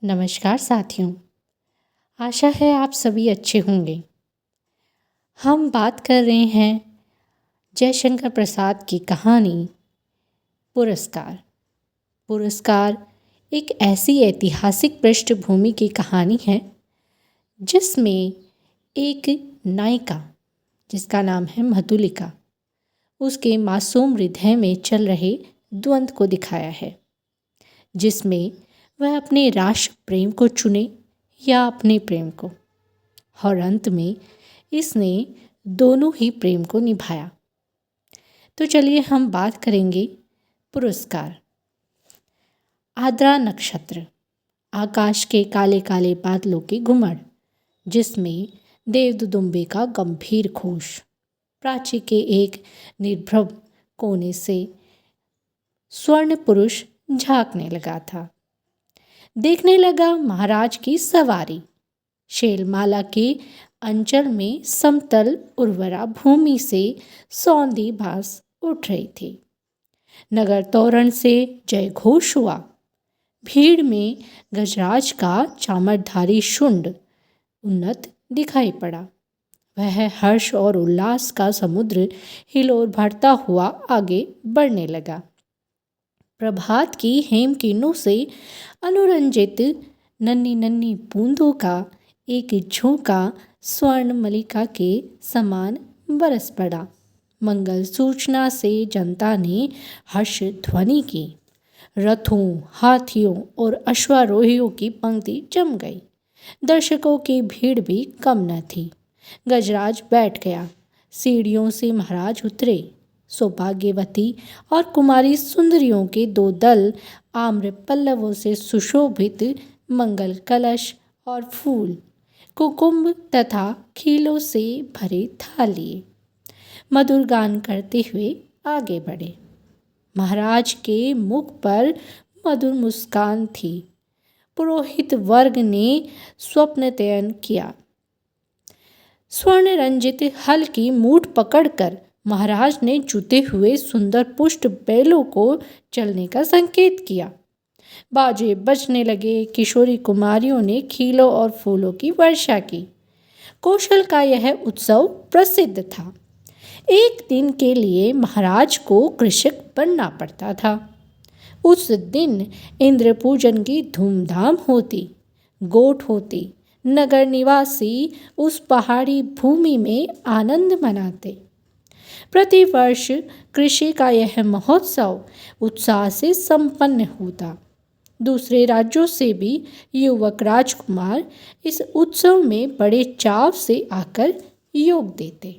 नमस्कार साथियों। आशा है आप सभी अच्छे होंगे। हम बात कर रहे हैं जयशंकर प्रसाद की कहानी पुरस्कार। पुरस्कार एक ऐसी ऐतिहासिक पृष्ठभूमि की कहानी है जिसमें एक नायिका जिसका नाम है मधुलिका, उसके मासूम हृदय में चल रहे द्वंद्व को दिखाया है, जिसमें वह अपने राष्ट्र प्रेम को चुने या अपने प्रेम को, और अंत में इसने दोनों ही प्रेम को निभाया। तो चलिए हम बात करेंगे पुरस्कार। आद्रा नक्षत्र, आकाश के काले काले बादलों के घुमड़, जिसमें देवदुदुम्बे का गंभीर घोष, प्राची के एक निर्भव कोने से स्वर्ण पुरुष झांकने लगा था। देखने लगा महाराज की सवारी। शैलमाला के अंचल में समतल उर्वरा भूमि से सौंधी बांस उठ रही थी। नगर तोरण से जय घोष हुआ। भीड़ में गजराज का चामरधारी शुंड उन्नत दिखाई पड़ा। वह हर्ष और उल्लास का समुद्र हिलोर भरता हुआ आगे बढ़ने लगा। प्रभात की हेम किरणों से अनुरंजित नन्ही नन्ही बूंदों का एक झोंका स्वर्ण मलिका के समान बरस पड़ा। मंगल सूचना से जनता ने हर्ष ध्वनि की। रथों, हाथियों और अश्वारोहियों की पंक्ति जम गई। दर्शकों की भीड़ भी कम न थी। गजराज बैठ गया। सीढ़ियों से महाराज उतरे। सौभाग्यवती और कुमारी सुंदरियों के दो दल आम्र पल्लवों से सुशोभित मंगल कलश और फूल, कुकुम्भ तथा खीलों से भरे थाल लिए मधुर गान करते हुए आगे बढ़े। महाराज के मुख पर मधुर मुस्कान थी। पुरोहित वर्ग ने स्वप्नतयन किया। स्वर्ण रंजित हल की मूठ पकड़कर महाराज ने जूते हुए सुंदर पुष्ट बैलों को चलने का संकेत किया। बाजे बजने लगे। किशोरी कुमारियों ने खीलों और फूलों की वर्षा की। कौशल का यह उत्सव प्रसिद्ध था। एक दिन के लिए महाराज को कृषक बनना पड़ता था। उस दिन इंद्र पूजन की धूमधाम होती। गोठ होती। नगर निवासी उस पहाड़ी भूमि में आनंद मनाते। प्रतिवर्ष कृषि का यह महोत्सव उत्साह से संपन्न होता। दूसरे राज्यों से भी युवक राजकुमार इस उत्सव में बड़े चाव से आकर योग देते।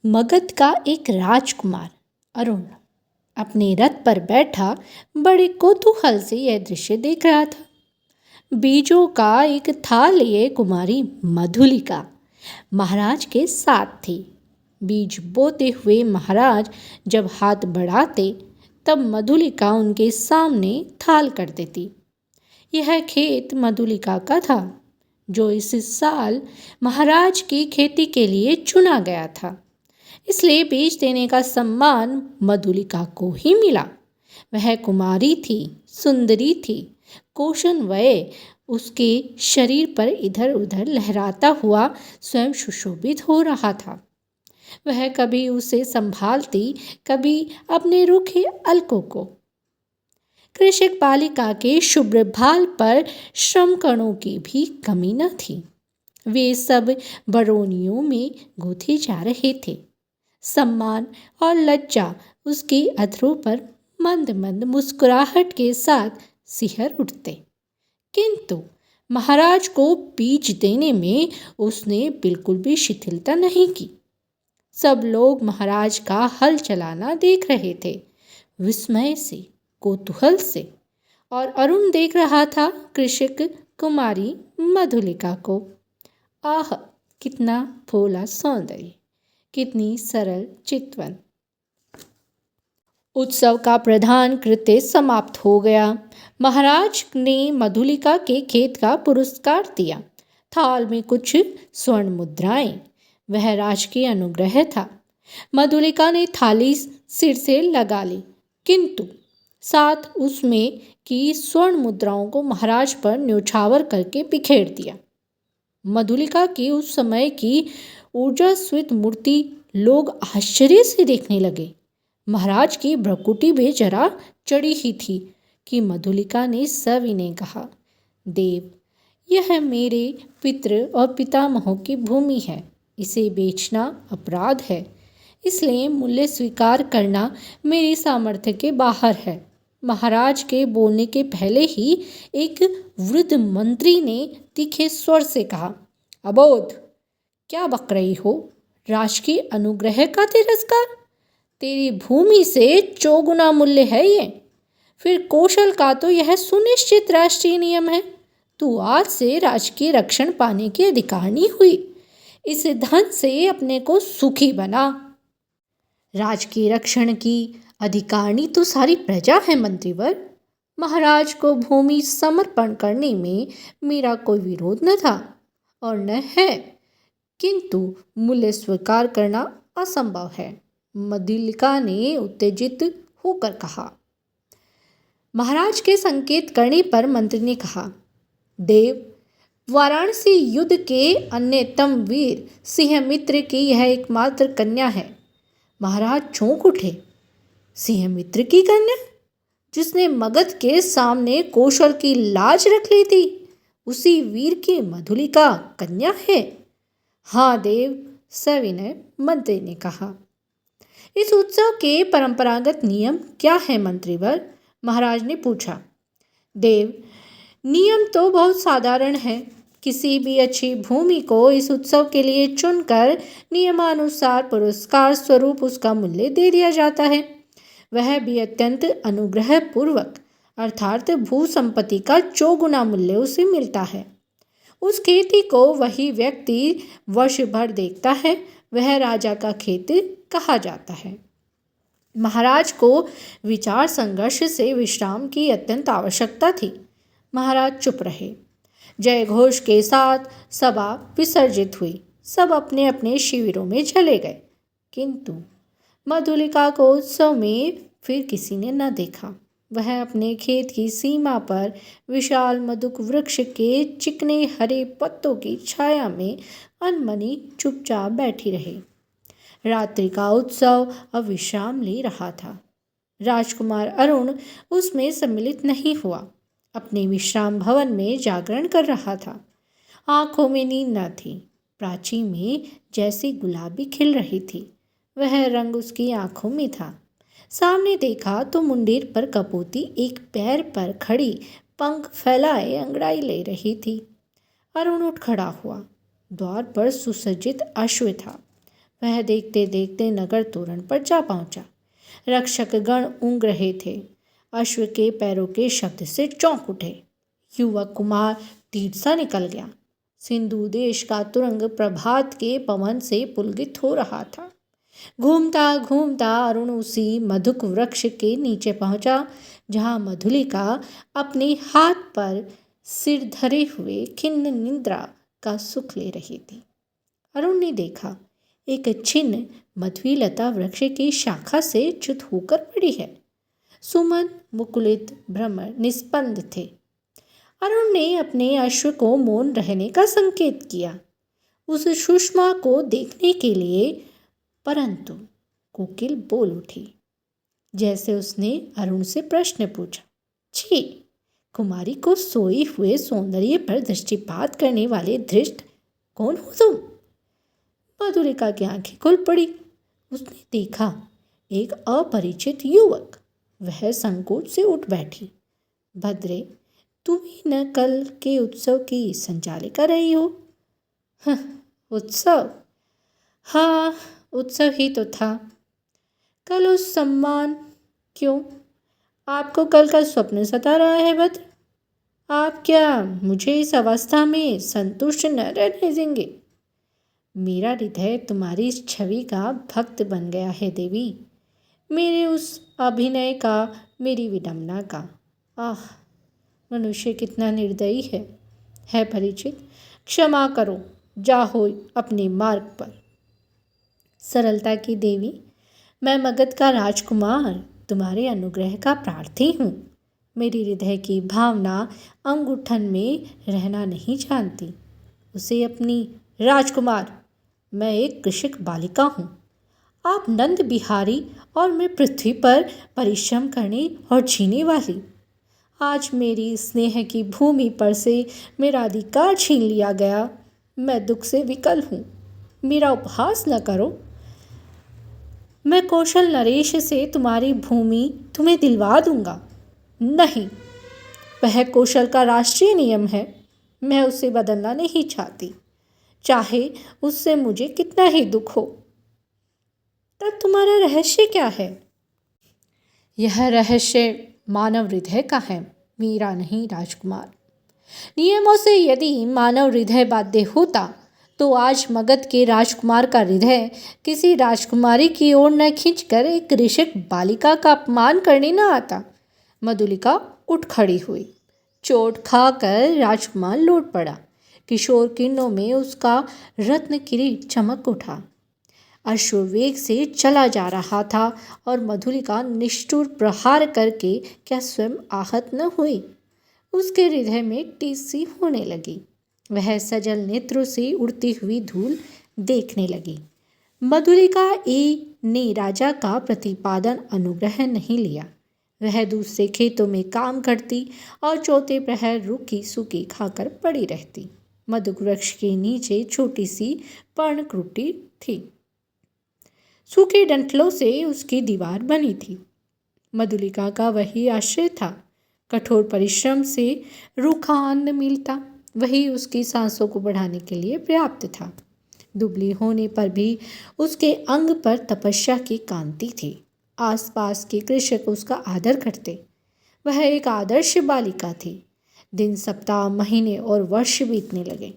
मगध का एक राजकुमार अरुण अपने रथ पर बैठा बड़े कौतूहल से यह दृश्य देख रहा था। बीजों का एक थाल लिए कुमारी मधुलिका महाराज के साथ थी। बीज बोते हुए महाराज जब हाथ बढ़ाते तब मधुलिका उनके सामने थाल कर देती। यह खेत मधुलिका का था, जो इस साल महाराज की खेती के लिए चुना गया था। इसलिए बीज देने का सम्मान मधुलिका को ही मिला। वह कुमारी थी, सुंदरी थी। कौशन वय उसके शरीर पर इधर उधर लहराता हुआ स्वयं सुशोभित हो रहा था। वह कभी उसे संभालती, कभी अपने रूखे अलकों को। कृषक बालिका के शुभ्र भाल पर श्रम कणों की भी कमी न थी। वे सब बरौनियों में गूंथे जा रहे थे। सम्मान और लज्जा उसके अधरों पर मंद मंद मुस्कुराहट के साथ सिहर उठते। किंतु महाराज को बीज देने में उसने बिल्कुल भी शिथिलता नहीं की। सब लोग महाराज का हल चलाना देख रहे थे, विस्मय से, कौतूहल से। और अरुण देख रहा था कृषक कुमारी मधुलिका को। आह, कितना भोला सौंदर्य, कितनी सरल चितवन। उत्सव का प्रधान कृत्य समाप्त हो गया। महाराज ने मधुलिका के खेत का पुरस्कार दिया। थाल में कुछ स्वर्ण मुद्राएं। वह राजकीय अनुग्रह था। मधुलिका ने थाली सिर से लगा ली, किंतु साथ उसमें की स्वर्ण मुद्राओं को महाराज पर न्योछावर करके बिखेर दिया। मधुलिका की उस समय की ऊर्जास्वित मूर्ति लोग आश्चर्य से देखने लगे। महाराज की भ्रुकुटी भी जरा चढ़ी ही थी कि मधुलिका ने सविनय कहा, देव, यह मेरे पितृ और पितामहों की भूमि है। इसे बेचना अपराध है, इसलिए मूल्य स्वीकार करना मेरी सामर्थ्य के बाहर है। महाराज के बोलने के पहले ही एक वृद्ध मंत्री ने तीखे स्वर से कहा, अबोध, क्या बक रही हो? राज की अनुग्रह का तिरस्कार? तेरी भूमि से चौगुना मूल्य है ये। फिर कौशल का तो यह सुनिश्चित राष्ट्रीय नियम है। तू आज से राजकीय रक्षण पाने की अधिकारिणी हुई। इस धन से अपने को सुखी बना। राजकीय रक्षण की अधिकारिणी तो सारी प्रजा है मंत्रीवर। महाराज को भूमि समर्पण करने में मेरा कोई विरोध न था और न है, किंतु मूल्य स्वीकार करना असंभव है। मधुलिका ने उत्तेजित होकर कहा। महाराज के संकेत करने पर मंत्री ने कहा, देव, वाराणसी युद्ध के अन्यतम वीर सिंहमित्र की यह एकमात्र कन्या है। महाराज चौंक उठे। सिंहमित्र की कन्या, जिसने मगध के सामने कौशल की लाज रख ली थी, उसी वीर की मधुलिका कन्या है? हाँ देव, सविनय मंत्री ने कहा। इस उत्सव के परंपरागत नियम क्या है मंत्रीवर? महाराज ने पूछा। देव, नियम तो बहुत साधारण है। किसी भी अच्छी भूमि को इस उत्सव के लिए चुनकर नियमानुसार पुरस्कार स्वरूप उसका मूल्य दे दिया जाता है, वह भी अत्यंत अनुग्रह पूर्वक, अर्थात भू संपत्ति का चौगुना मूल्य उसे मिलता है। उस खेती को वही व्यक्ति वर्ष भर देखता है, वह राजा का खेत कहा जाता है। महाराज को विचार संघर्ष से विश्राम की अत्यंत आवश्यकता थी। महाराज चुप रहे। जय घोष के साथ सभा विसर्जित हुई। सब अपने अपने शिविरों में चले गए, किंतु मधुलिका को उत्सव में फिर किसी ने न देखा। वह अपने खेत की सीमा पर विशाल मधुक वृक्ष के चिकने हरे पत्तों की छाया में अनमनी चुपचाप बैठी रही। रात्रि का उत्सव अब विश्राम ले रहा था। राजकुमार अरुण उसमें सम्मिलित नहीं हुआ, अपने विश्राम भवन में जागरण कर रहा था। आंखों में नींद न थी। प्राची में जैसी गुलाबी खिल रही थी, वह रंग उसकी आंखों में था। सामने देखा तो मुंडेर पर कपोती एक पैर पर खड़ी पंख फैलाए अंगड़ाई ले रही थी। अरुण उठ खड़ा हुआ। द्वार पर सुसज्जित अश्व था। वह देखते देखते नगर तोरण पर जा पहुंचा। रक्षकगण ऊँघ रहे थे। अश्व के पैरों के शब्द से चौंक उठे। युवक कुमार तीर सा निकल गया। सिंधु देश का तुरंग प्रभात के पवन से पुलकित हो रहा था। घूमता घूमता अरुण उसी मधुक वृक्ष के नीचे पहुंचा, जहां मधुलिका अपने हाथ पर सिर धरे हुए खिन्न निद्रा का सुख ले रही थी। अरुण ने देखा, एक छिन्न मध्वी लता वृक्ष की शाखा से च्युत होकर पड़ी है। सुमन, मुकुलित, भ्रमर निस्पंद थे। अरुण ने अपने अश्व को मौन रहने का संकेत किया, उस सुषमा को देखने के लिए, परंतु कोकिल बोल उठी। जैसे उसने अरुण से प्रश्न पूछा, छी, कुमारी को सोए हुए सौंदर्य पर दृष्टिपात करने वाले धृष्ट कौन हो तुम? मधुलिका की आंखें खुल पड़ी। उसने देखा एक अपरिचित युवक। वह संकोच से उठ बैठी। भद्रे, तुम ही न कल के उत्सव की संचालिका रही हो? उत्सव? हाँ, उत्सव ही तो था। कल उस सम्मान क्यों? आपको कल का स्वप्न सता रहा है भद्र? आप क्या मुझे इस अवस्था में संतुष्ट न रहने देंगे? मेरा हृदय तुम्हारी इस छवि का भक्त बन गया है देवी, मेरे उस अभिनय का, मेरी विडंबना का। आह, मनुष्य कितना निर्दयी है परिचित। क्षमा करो, जाहो अपने मार्ग पर। सरलता की देवी, मैं मगध का राजकुमार तुम्हारे अनुग्रह का प्रार्थी हूँ। मेरी हृदय की भावना अंगूठन में रहना नहीं जानती। उसे अपनी राजकुमार, मैं एक कृषक बालिका हूँ। आप नंद बिहारी और मैं पृथ्वी पर परिश्रम करने और जीने वाली। आज मेरी स्नेह की भूमि पर से मेरा अधिकार छीन लिया गया। मैं दुख से विकल हूँ। मेरा उपहास न करो। मैं कौशल नरेश से तुम्हारी भूमि तुम्हें दिलवा दूंगा। नहीं, वह कौशल का राष्ट्रीय नियम है। मैं उसे बदलना नहीं चाहती, चाहे उससे मुझे कितना ही दुख हो। तब तुम्हारा रहस्य क्या है? यह रहस्य मानव हृदय का है, मेरा नहीं राजकुमार। नियमों से यदि मानव हृदय बाध्य होता तो आज मगध के राजकुमार का हृदय किसी राजकुमारी की ओर न खींचकर एक कृषक बालिका का अपमान करने न आता। मधुलिका उठ खड़ी हुई। चोट खाकर राजकुमार लौट पड़ा। किशोर किरणों में उसका रत्न किरीट चमक उठा। अश्ववेग से चला जा रहा था और मधुलिका निष्ठुर प्रहार करके क्या स्वयं आहत न हुई? उसके हृदय में टीस सी होने लगी। वह सजल नेत्रों से उड़ती हुई धूल देखने लगी। मधुलिका ने राजा का प्रतिपादन अनुग्रह नहीं लिया। वह दूसरे खेतों में काम करती और चौथे प्रहर रूखी सूखी खाकर पड़ी रहती। मधुक वृक्ष के नीचे छोटी सी पर्णकुटी थी। सूखे डंठलों से उसकी दीवार बनी थी। मधुलिका का वही आश्रय था। कठोर परिश्रम से रूखा अन्न मिलता, वही उसकी सांसों को बढ़ाने के लिए पर्याप्त था। दुबली होने पर भी उसके अंग पर तपस्या की कांति थी। आसपास के कृषक उसका आदर करते। वह एक आदर्श बालिका थी। दिन, सप्ताह, महीने और वर्ष बीतने लगे।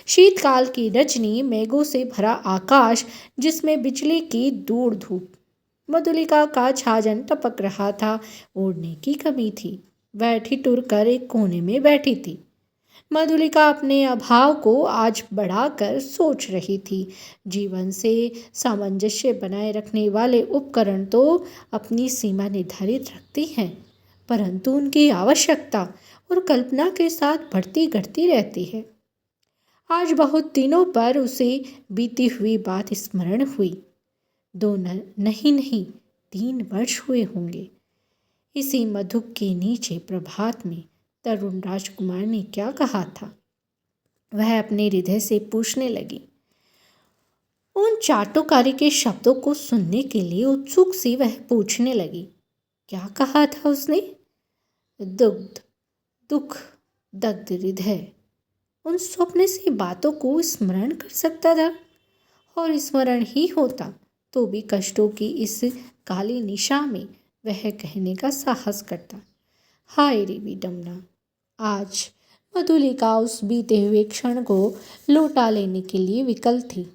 शीतकाल की रजनी, मेघों से भरा आकाश जिसमें बिजली की दूर धूप। मधुलिका का छाजन टपक रहा था। ओढ़ने की कमी थी। वह ठिठुर कर एक कोने में बैठी थी। मधुलिका अपने अभाव को आज बढ़ाकर सोच रही थी। जीवन से सामंजस्य बनाए रखने वाले उपकरण तो अपनी सीमा निर्धारित रखती हैं, परंतु उनकी आवश्यकता और कल्पना के साथ बढ़ती घटती रहती है। आज बहुत दिनों पर उसे बीती हुई बात स्मरण हुई। 2 नहीं 3 वर्ष हुए होंगे। इसी मधुक के नीचे प्रभात में तरुण राजकुमार ने क्या कहा था? वह अपने हृदय से पूछने लगी। उन चाटुकारी के शब्दों को सुनने के लिए उत्सुक सी वह पूछने लगी, क्या कहा था उसने? दुग्ध, दुख, दग्ध हृदय उन स्वप्न सी बातों को स्मरण कर सकता था, और स्मरण ही होता तो भी कष्टों की इस काली निशा में वह कहने का साहस करता। हाय रे विडम्बना! आज मधुलिका उस बीते हुए क्षण को लौटा लेने के लिए विकल थी।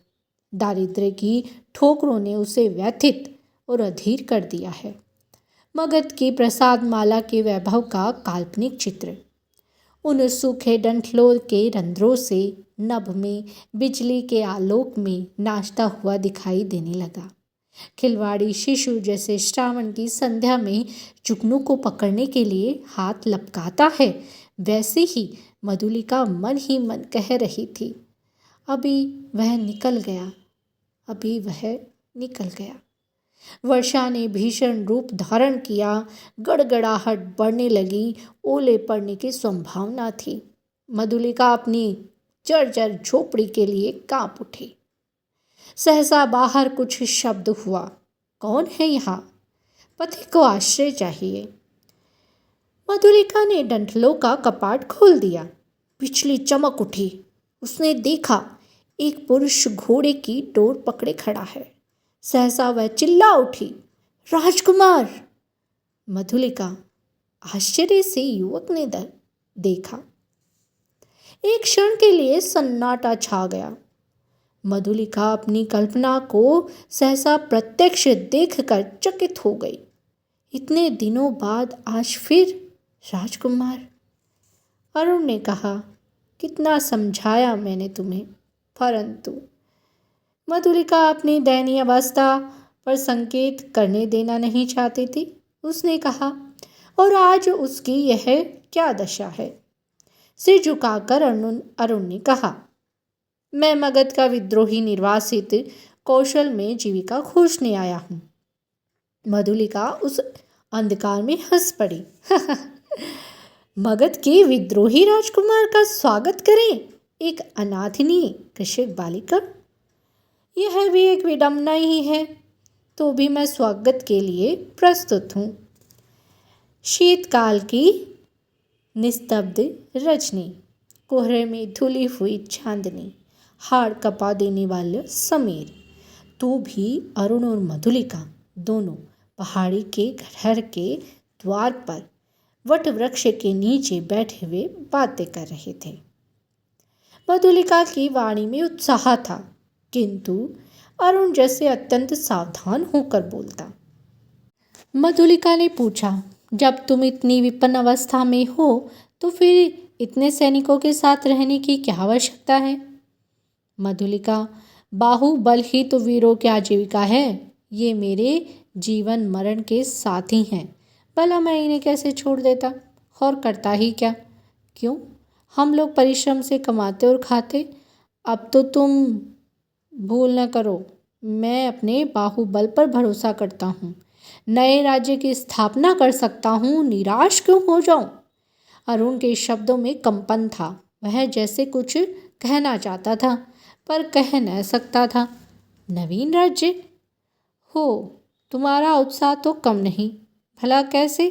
दारिद्र्य की ठोकरों ने उसे व्यथित और अधीर कर दिया है। मगध की प्रसाद माला के वैभव का काल्पनिक चित्र उन सूखे डंठलों के रंध्रों से नभ में बिजली के आलोक में नाचता हुआ दिखाई देने लगा। खिलवाड़ी शिशु जैसे श्रावण की संध्या में जुगनू को पकड़ने के लिए हाथ लपकाता है, वैसे ही मधुलिका मन ही मन कह रही थी, अभी वह निकल गया, अभी वह निकल गया। वर्षा ने भीषण रूप धारण किया। गड़गड़ाहट बढ़ने लगी। ओले पड़ने की संभावना थी। मधुलिका अपनी जर्जर झोपड़ी के लिए कांप उठी। सहसा बाहर कुछ शब्द हुआ। कौन है यहाँ? पति को आश्रय चाहिए। मधुलिका ने डंठलों का कपाट खोल दिया। बिजली चमक उठी। उसने देखा एक पुरुष घोड़े की डोर पकड़े खड़ा है। सहसा वह चिल्ला उठी, राजकुमार! मधुलिका आश्चर्य से युवक ने देखा। एक क्षण के लिए सन्नाटा छा गया। मधुलिका अपनी कल्पना को सहसा प्रत्यक्ष देखकर चकित हो गई। इतने दिनों बाद आज फिर राजकुमार! अरुण ने कहा, कितना समझाया मैंने तुम्हें, परंतु मधुलिका अपनी दयनीय अवस्था पर संकेत करने देना नहीं चाहती थी। उसने कहा। और आज उसकी यह क्या दशा है? सिर झुकाकर अरुण ने कहा, मैं मगध का विद्रोही निर्वासित कौशल में जीविका खोजने आया हूँ। मधुलिका उस अंधकार में हंस पड़ी। मगध के विद्रोही राजकुमार का स्वागत करें, एक अनाथिनी कृषक बालिका? यह भी एक विडंबना ही है। तो भी मैं स्वागत के लिए प्रस्तुत हूँ। शीतकाल की निस्तब्ध रजनी, कोहरे में धुली हुई चांदनी, हाड़ कपा देने वाले समीर। तो भी अरुण और मधुलिका दोनों पहाड़ी के घर के द्वार पर वट वृक्ष के नीचे बैठे हुए बातें कर रहे थे। मधुलिका की वाणी में उत्साह था, किंतु अरुण जैसे अत्यंत सावधान होकर बोलता। मधुलिका ने पूछा, जब तुम इतनी विपन्न अवस्था में हो तो फिर इतने सैनिकों के साथ रहने की क्या आवश्यकता है? मधुलिका, बाहुबल ही तो वीरों की आजीविका है। ये मेरे जीवन मरण के साथी हैं। भला मैं इन्हें कैसे छोड़ देता? और करता ही क्या? क्यों? हम लोग परिश्रम से कमाते और खाते। अब तो तुम भूल न करो, मैं अपने बाहुबल पर भरोसा करता हूँ। नए राज्य की स्थापना कर सकता हूँ, निराश क्यों हो जाऊँ? अरुण के शब्दों में कंपन था। वह जैसे कुछ कहना चाहता था पर कह न सकता था। नवीन राज्य? हो, तुम्हारा उत्साह तो कम नहीं। भला कैसे?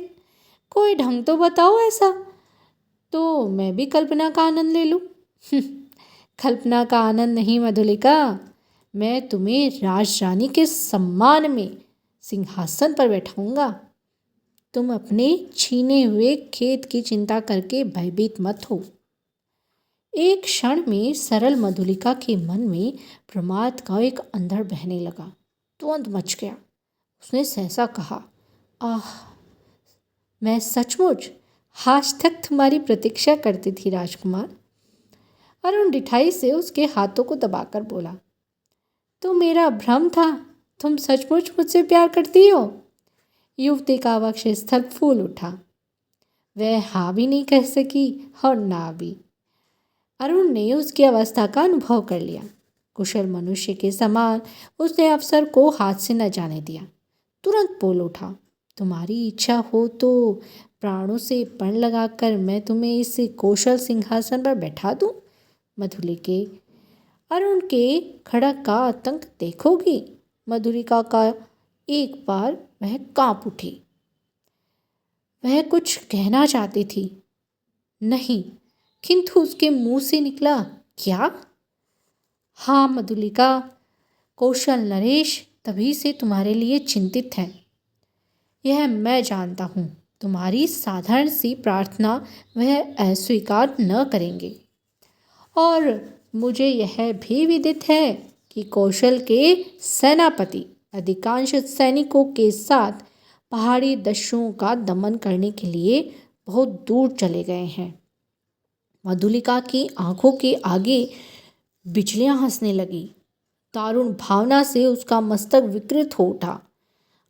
कोई ढंग तो बताओ ऐसा, तो मैं भी कल्पना का आनंद ले लूँ। कल्पना का आनंद नहीं मधुलिका, मैं तुम्हें राजरानी के सम्मान में सिंहासन पर बैठाऊंगा। तुम अपने छीने हुए खेत की चिंता करके भयभीत मत हो। एक क्षण में सरल मधुलिका के मन में प्रमाद का एक अंधड़ बहने लगा। तुरंत मच गया। उसने सहसा कहा, आह, मैं सचमुच आज तक तुम्हारी प्रतीक्षा करती थी राजकुमार। अरुण डिठाई से उसके हाथों को दबाकर बोला, तो मेरा भ्रम था, तुम सचमुच मुझसे प्यार करती हो? युवती का वक्ष स्थल फूल उठा। वह हाँ भी नहीं कह सकी और ना भी। अरुण ने उसकी अवस्था का अनुभव कर लिया। कुशल मनुष्य के समान उसने अवसर को हाथ से न जाने दिया। तुरंत बोल उठा, तुम्हारी इच्छा हो तो प्राणों से पण लगाकर मैं तुम्हें इस कौशल सिंहासन पर बैठा दूं। मधुलिके, अरुण के खड़क का आतंक देखोगी? मधुलिका का एक बार वह कांप उठी। वह कुछ कहना चाहती थी, नहीं, किंतु उसके मुंह से निकला, क्या? हाँ मधुलिका, कौशल नरेश तभी से तुम्हारे लिए चिंतित है। यह मैं जानता हूँ। तुम्हारी साधारण सी प्रार्थना वह अस्वीकार न करेंगे। और मुझे यह भी विदित है कि कौशल के सेनापति अधिकांश सैनिकों के साथ पहाड़ी दस्युओं का दमन करने के लिए बहुत दूर चले गए हैं। मधुलिका की आंखों के आगे बिजलियां हंसने लगी। दारुण भावना से उसका मस्तक विकृत हो उठा।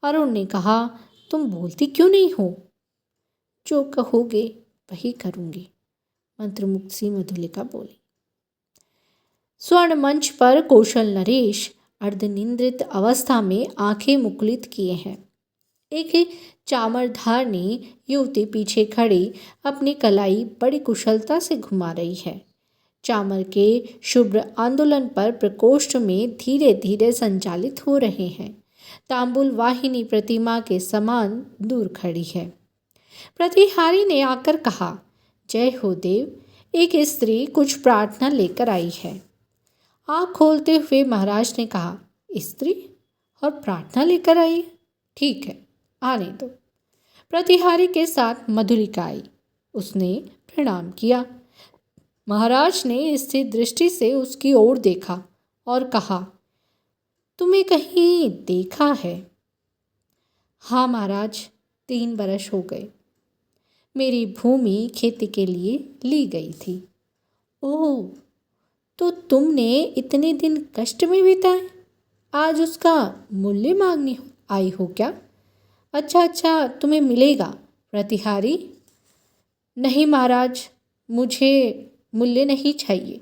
अरुण ने कहा, तुम बोलती क्यों नहीं हो? जो कहोगे वही करूँगी, मंत्रमुग्ध सी मधुलिका बोली। स्वर्ण मंच पर कौशल नरेश अर्धनिंद्रित अवस्था में आंखें मुकुलित किए हैं। एक चामरधार ने युवती पीछे खड़ी अपनी कलाई बड़ी कुशलता से घुमा रही है। चामर के शुभ्र आंदोलन पर प्रकोष्ठ में धीरे धीरे संचालित हो रहे हैं। तांबुल वाहिनी प्रतिमा के समान दूर खड़ी है। प्रतिहारी ने आकर कहा, जय हो देव, एक स्त्री कुछ प्रार्थना लेकर आई है। आँख खोलते हुए महाराज ने कहा, स्त्री और प्रार्थना लेकर आई? ठीक है, आने दो। प्रतिहारी के साथ मधुलिका आई। उसने प्रणाम किया। महाराज ने स्थिर दृष्टि से उसकी ओर देखा और कहा, तुम्हें कहीं देखा है? हाँ महाराज, 3 बरस हो गए। मेरी भूमि खेती के लिए ली गई थी। ओह, तो तुमने इतने दिन कष्ट में बिताए, आज उसका मूल्य मांगने आई हो क्या? अच्छा अच्छा, तुम्हें मिलेगा प्रतिहारी। नहीं महाराज, मुझे मूल्य नहीं चाहिए।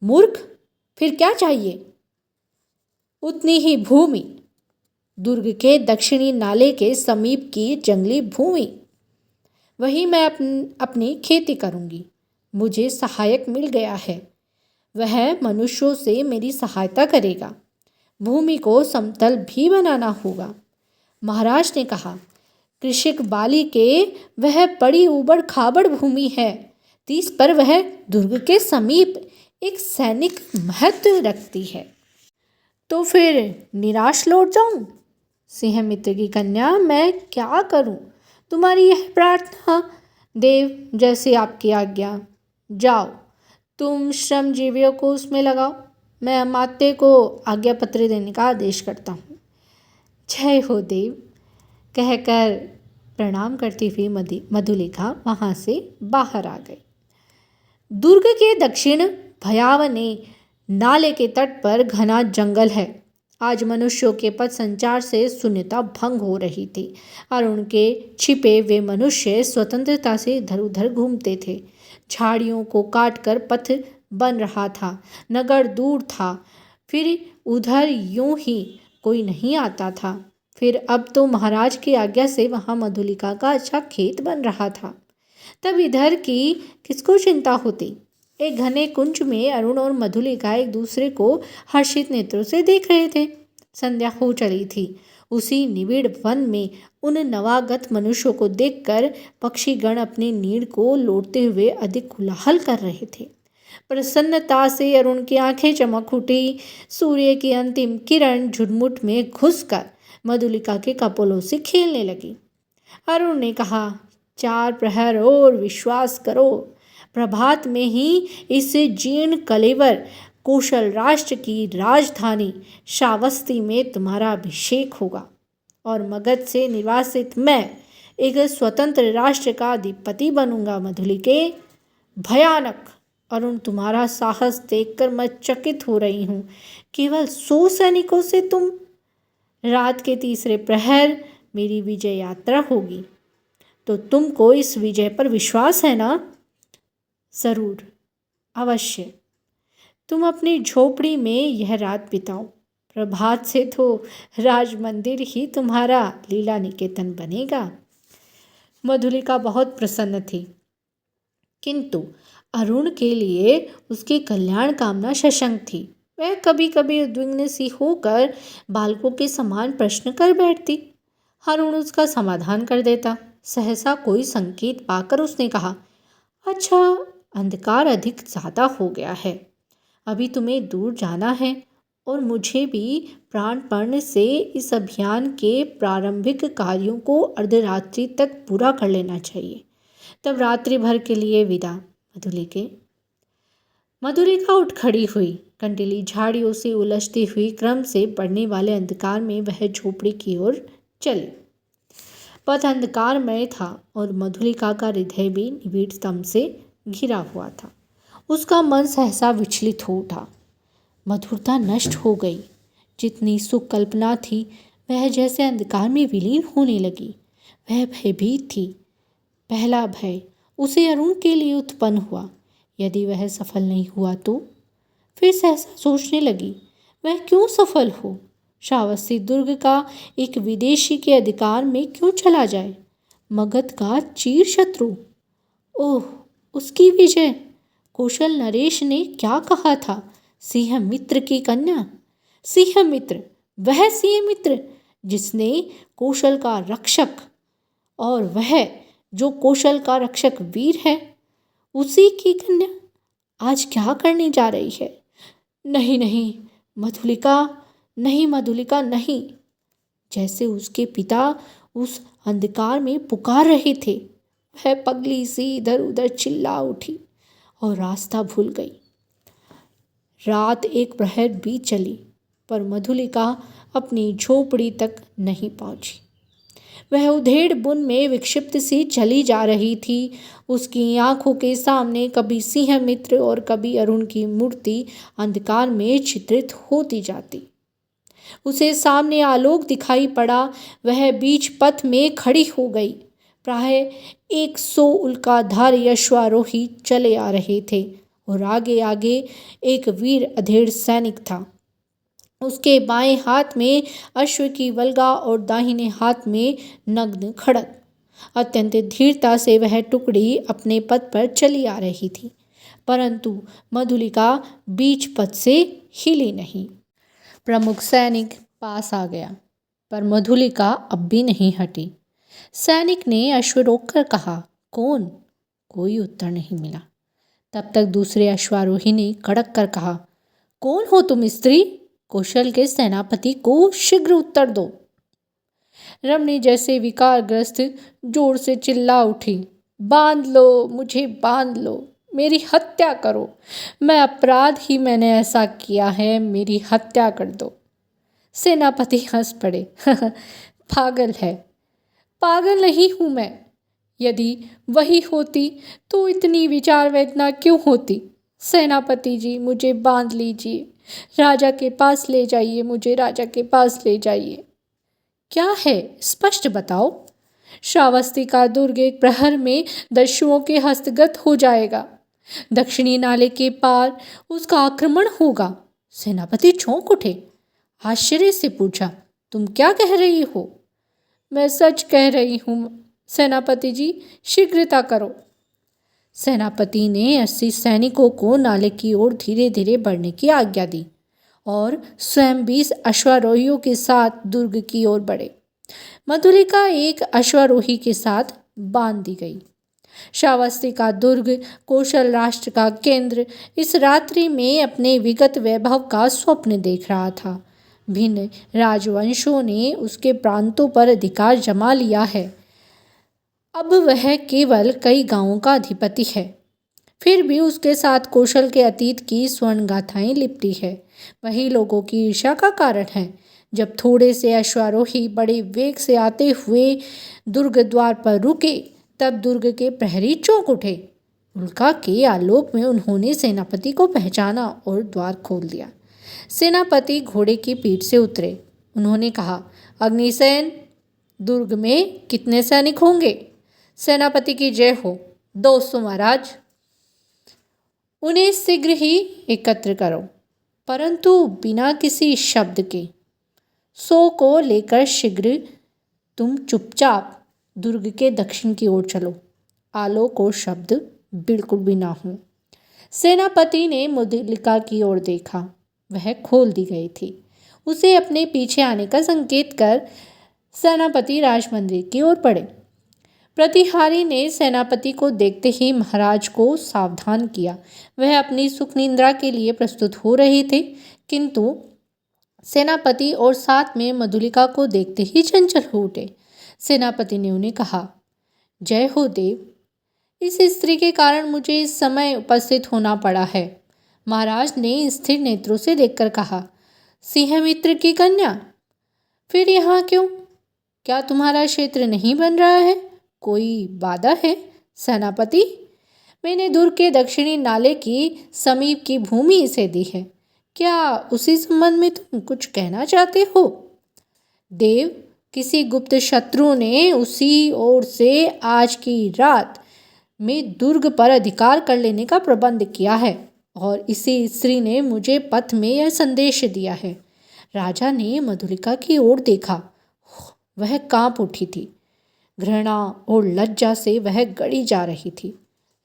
मूर्ख, फिर क्या चाहिए? उतनी ही भूमि, दुर्ग के दक्षिणी नाले के समीप की जंगली भूमि। वहीं मैं अपनी खेती करूंगी। मुझे सहायक मिल गया है, वह मनुष्यों से मेरी सहायता करेगा। भूमि को समतल भी बनाना होगा। महाराज ने कहा, कृषक बाली के वह बड़ी ऊबड़ खाबड़ भूमि है, तीस पर वह दुर्ग के समीप एक सैनिक महत्व रखती है। तो फिर निराश लौट जाऊं? सिंह मित्र की कन्या, मैं क्या करूं? तुम्हारी यह प्रार्थना, देव, जैसे आपकी आज्ञा। जाओ, तुम श्रमजीवियों को उसमें लगाओ। मैं अमात्य को आज्ञा पत्र देने का आदेश करता हूँ। जय हो देव, कहकर प्रणाम करती हुई मधुलिका वहाँ से बाहर आ गई। दुर्ग के दक्षिण भयावने नाले के तट पर घना जंगल है। आज मनुष्यों के पथ संचार से शून्यता भंग हो रही थी और उनके छिपे वे मनुष्य स्वतंत्रता से इधर उधर घूमते थे। झाड़ियों को काटकर पथ बन रहा था। नगर दूर था, फिर उधर यूं ही कोई नहीं आता था। फिर अब तो महाराज की आज्ञा से वहाँ मधुलिका का अच्छा खेत बन रहा था। तब इधर की किसको चिंता होती? एक घने कुंज में अरुण और मधुलिका एक दूसरे को हर्षित नेत्रों से देख रहे थे। संध्या हो चली थी। उसी निबिड़ वन में उन नवागत मनुष्यों को देखकर पक्षीगण अपनी नीड़ को लौटते हुए अधिक कोलाहल कर रहे थे। प्रसन्नता से अरुण की आंखें चमक उठी। सूर्य की अंतिम किरण झुरमुट में घुसकर मधुलिका के कपोलों से खेलने लगी। अरुण ने कहा, 4 प्रहर और विश्वास करो, प्रभात में ही इस जीर्ण कलेवर कौशल राष्ट्र की राजधानी श्रावस्ती में तुम्हारा अभिषेक होगा और मगध से निवासित मैं एक स्वतंत्र राष्ट्र का अधिपति बनूंगा। मधुलिके, भयानक अरुण, तुम्हारा साहस देखकर मैं चकित हो रही हूँ। केवल 100 सैनिकों से तुम? रात के तीसरे प्रहर मेरी विजय यात्रा होगी, तो तुमको इस विजय पर विश्वास है ना? ज़रूर, अवश्य। तुम अपनी झोपड़ी में यह रात बिताओ। प्रभात से तो राज मंदिर ही तुम्हारा लीला निकेतन बनेगा। मधुलिका बहुत प्रसन्न थी, किंतु अरुण के लिए उसकी कल्याण कामना सशंक थी। वह कभी कभी उद्विग्न सी होकर बालकों के समान प्रश्न कर बैठती। अरुण उसका समाधान कर देता। सहसा कोई संकेत पाकर उसने कहा, अच्छा, अंधकार अधिक ज़्यादा हो गया है, अभी तुम्हें दूर जाना है और मुझे भी प्राणपण से इस अभियान के प्रारंभिक कार्यों को अर्धरात्रि तक पूरा कर लेना चाहिए। तब रात्रि भर के लिए विदा। मधुलिका उठ खड़ी हुई। कंटीली झाड़ियों से उलझती हुई क्रम से बढ़ने वाले अंधकार में वह झोपड़ी की ओर चली। पथ अंधकारमय था और मधुलिका का हृदय भी निबिड़ स्तंभ से घिरा हुआ था। उसका मन सहसा विचलित हो उठा। मधुरता नष्ट हो गई। जितनी सुख कल्पना थी वह जैसे अंधकार में विलीन होने लगी। वह भयभीत थी। पहला भय उसे अरुण के लिए उत्पन्न हुआ। यदि वह सफल नहीं हुआ तो? फिर सहसा सोचने लगी, वह क्यों सफल हो? श्रावस्ती दुर्ग का एक विदेशी के अधिकार में क्यों चला जाए? मगध का चीर शत्रु, ओह, उसकी विजय! कौशल नरेश ने क्या कहा था? सिंह मित्र की कन्या। सिंह मित्र, वह सिंह मित्र जिसने कौशल का रक्षक, और वह जो कौशल का रक्षक वीर है, उसी की कन्या आज क्या करने जा रही है? नहीं नहीं मधुलिका, नहीं मधुलिका, नहीं। जैसे उसके पिता उस अंधकार में पुकार रहे थे, वह पगली सी इधर उधर चिल्ला उठी और रास्ता भूल गई। रात एक प्रहर बीत चली पर मधुलिका अपनी झोपड़ी तक नहीं पहुंची। वह उधेड़ बुन में विक्षिप्त सी चली जा रही थी। उसकी आंखों के सामने कभी सिंह मित्र और कभी अरुण की मूर्ति अंधकार में चित्रित होती जाती। उसे सामने आलोक दिखाई पड़ा। वह बीच पथ में खड़ी हो गई। प्राय 100 उल्काधारी अश्वारोही चले आ रहे थे और आगे आगे एक वीर अधेड़ सैनिक था। उसके बाएं हाथ में अश्व की वल्गा और दाहिने हाथ में नग्न खड्ग। अत्यंत धीरता से वह टुकड़ी अपने पथ पर चली आ रही थी, परंतु मधुलिका बीच पथ से हिली नहीं। प्रमुख सैनिक पास आ गया, पर मधुलिका अब भी नहीं हटी। सैनिक ने अश्व रोककर कहा, कौन? कोई उत्तर नहीं मिला। तब तक दूसरे अश्वारोही ने कड़क कर कहा, कौन हो तुम स्त्री? कौशल के सेनापति को शीघ्र उत्तर दो। रमणी जैसे विकारग्रस्त जोर से चिल्ला उठी, बांध लो, मुझे बांध लो, मेरी हत्या करो। मैं अपराध ही मैंने ऐसा किया है, मेरी हत्या कर दो। सेनापति हंस पड़े, पागल है। पागल नहीं हूं मैं। यदि वही होती तो इतनी विचार वेदना क्यों होती? सेनापति जी, मुझे बांध लीजिए, राजा के पास ले जाइए, मुझे राजा के पास ले जाइए। क्या है, स्पष्ट बताओ। श्रावस्ती का दुर्ग एक प्रहर में दस्युओं के हस्तगत हो जाएगा। दक्षिणी नाले के पार उसका आक्रमण होगा। सेनापति चौंक उठे, आश्चर्य से पूछा, तुम क्या कह रही हो? मैं सच कह रही हूँ सेनापति जी, शीघ्रता करो। सेनापति ने 80 सैनिकों को नाले की ओर धीरे धीरे बढ़ने की आज्ञा दी और स्वयं 20 अश्वारोहियों के साथ दुर्ग की ओर बढ़े। मधुलिका एक अश्वारोही के साथ बांध दी गई। श्रावस्ती का दुर्ग, कौशल राष्ट्र का केंद्र, इस रात्रि में अपने विगत वैभव का स्वप्न देख रहा था। भिन्न राजवंशों ने उसके प्रांतों पर अधिकार जमा लिया है। अब वह केवल कई गांवों का अधिपति है। फिर भी उसके साथ कौशल के अतीत की स्वर्ण गाथाएं लिपटी है। वही लोगों की ईर्ष्या का कारण है। जब थोड़े से अश्वारोही बड़े वेग से आते हुए दुर्ग द्वार पर रुके, तब दुर्ग के प्रहरी चौंक उठे। उल्का के आलोक में उन्होंने सेनापति को पहचाना और द्वार खोल दिया। सेनापति घोड़े की पीठ से उतरे। उन्होंने कहा, अग्निसेन, दुर्ग में कितने सैनिक होंगे? सेनापति की जय हो। 200 महाराज। उन्हें शीघ्र ही एकत्र करो, परंतु बिना किसी शब्द के। 100 को लेकर शीघ्र तुम चुपचाप दुर्ग के दक्षिण की ओर चलो। आलोक और शब्द बिल्कुल भी ना हो। सेनापति ने मधुलिका की ओर देखा। वह खोल दी गई थी। उसे अपने पीछे आने का संकेत कर सेनापति राजमंदिर की ओर बढ़े। प्रतिहारी ने सेनापति को देखते ही महाराज को सावधान किया। वह अपनी सुख निंद्रा के लिए प्रस्तुत हो रहे थे, किंतु सेनापति और साथ में मधुलिका को देखते ही चंचल हो उठे। सेनापति ने उन्हें कहा, जय हो देव, इस स्त्री के कारण मुझे इस समय उपस्थित होना पड़ा है। महाराज ने स्थिर नेत्रों से देखकर कहा, सिंहमित्र की कन्या, फिर यहाँ क्यों? क्या तुम्हारा क्षेत्र नहीं बन रहा है? कोई बाधा है? सेनापति, मैंने दुर्ग के दक्षिणी नाले की समीप की भूमि इसे दी है। क्या उसी संबंध में तुम कुछ कहना चाहते हो? देव, किसी गुप्त शत्रु ने उसी ओर से आज की रात में दुर्ग पर अधिकार कर लेने का प्रबंध किया है और इसी स्त्री ने मुझे पथ में यह संदेश दिया है। राजा ने मधुलिका की ओर देखा। वह कांप उठी थी। घृणा और लज्जा से वह गड़ी जा रही थी।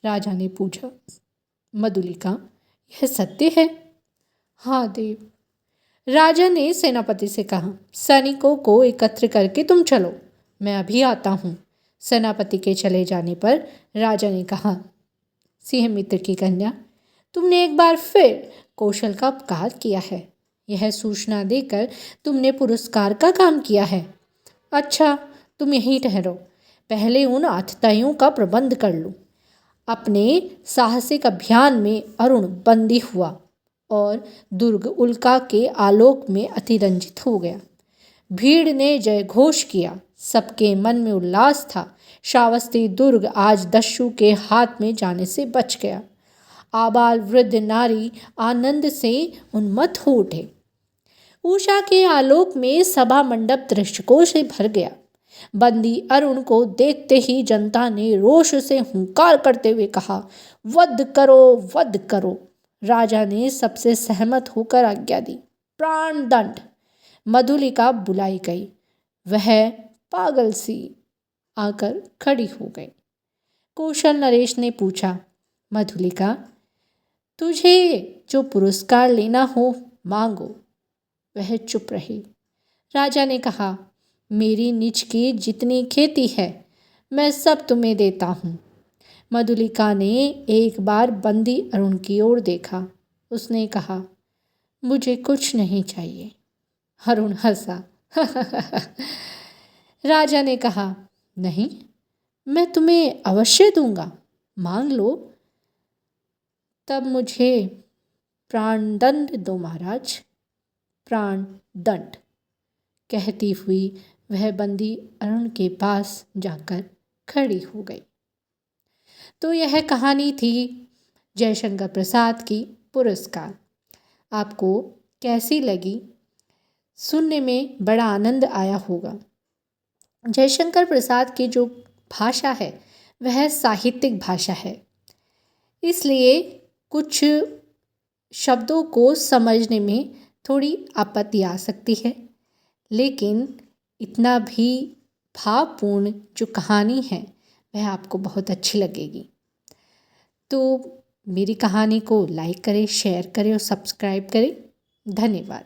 राजा ने पूछा, मधुलिका, यह सत्य है? हाँ देव। राजा ने सेनापति से कहा, सैनिकों को एकत्र करके तुम चलो, मैं अभी आता हूँ। सेनापति के चले जाने पर राजा ने कहा, सिंहमित्र की कन्या, तुमने एक बार फिर कौशल का अपकार किया है। यह सूचना देकर तुमने पुरस्कार का काम किया है। अच्छा, तुम यहीं ठहरो, पहले उन आतताइयों का प्रबंध कर लो। अपने साहसिक अभियान में अरुण बंदी हुआ और दुर्ग उल्का के आलोक में अतिरंजित हो गया। भीड़ ने जय घोष किया। सबके मन में उल्लास था। श्रावस्ती दुर्ग आज दस्यु के हाथ में जाने से बच गया। आबाल वृद्ध नारी आनंद से उन्मत्त हो उठे। उषा के आलोक में सभा मंडप दर्शकों से भर गया। बंदी अरुण को देखते ही जनता ने रोष से हुंकार करते हुए कहा, वध करो, वध करो। राजा ने सबसे सहमत होकर आज्ञा दी। प्राण दंड। मधुलिका बुलाई गई। वह पागल सी आकर खड़ी हो गई। कौशल नरेश ने पूछा, मधुलिका, तुझे जो पुरस्कार लेना हो मांगो। वह चुप रही। राजा ने कहा, मेरी निज की जितनी खेती है मैं सब तुम्हें देता हूँ। मधुलिका ने एक बार बंदी अरुण की ओर देखा। उसने कहा, मुझे कुछ नहीं चाहिए। अरुण हंसा। राजा ने कहा, नहीं, मैं तुम्हें अवश्य दूंगा, मांग लो। तब मुझे प्राणदंड दो महाराज, प्राण दंड। कहती हुई वह बंदी अरुण के पास जाकर खड़ी हो गई। तो यह कहानी थी जयशंकर प्रसाद की पुरस्कार। आपको कैसी लगी? सुनने में बड़ा आनंद आया होगा। जयशंकर प्रसाद की जो भाषा है वह साहित्यिक भाषा है, इसलिए कुछ शब्दों को समझने में थोड़ी आपत्ति आ सकती है, लेकिन इतना भी भावपूर्ण जो कहानी है वह आपको बहुत अच्छी लगेगी। तो मेरी कहानी को लाइक करें, शेयर करें और सब्सक्राइब करें। धन्यवाद।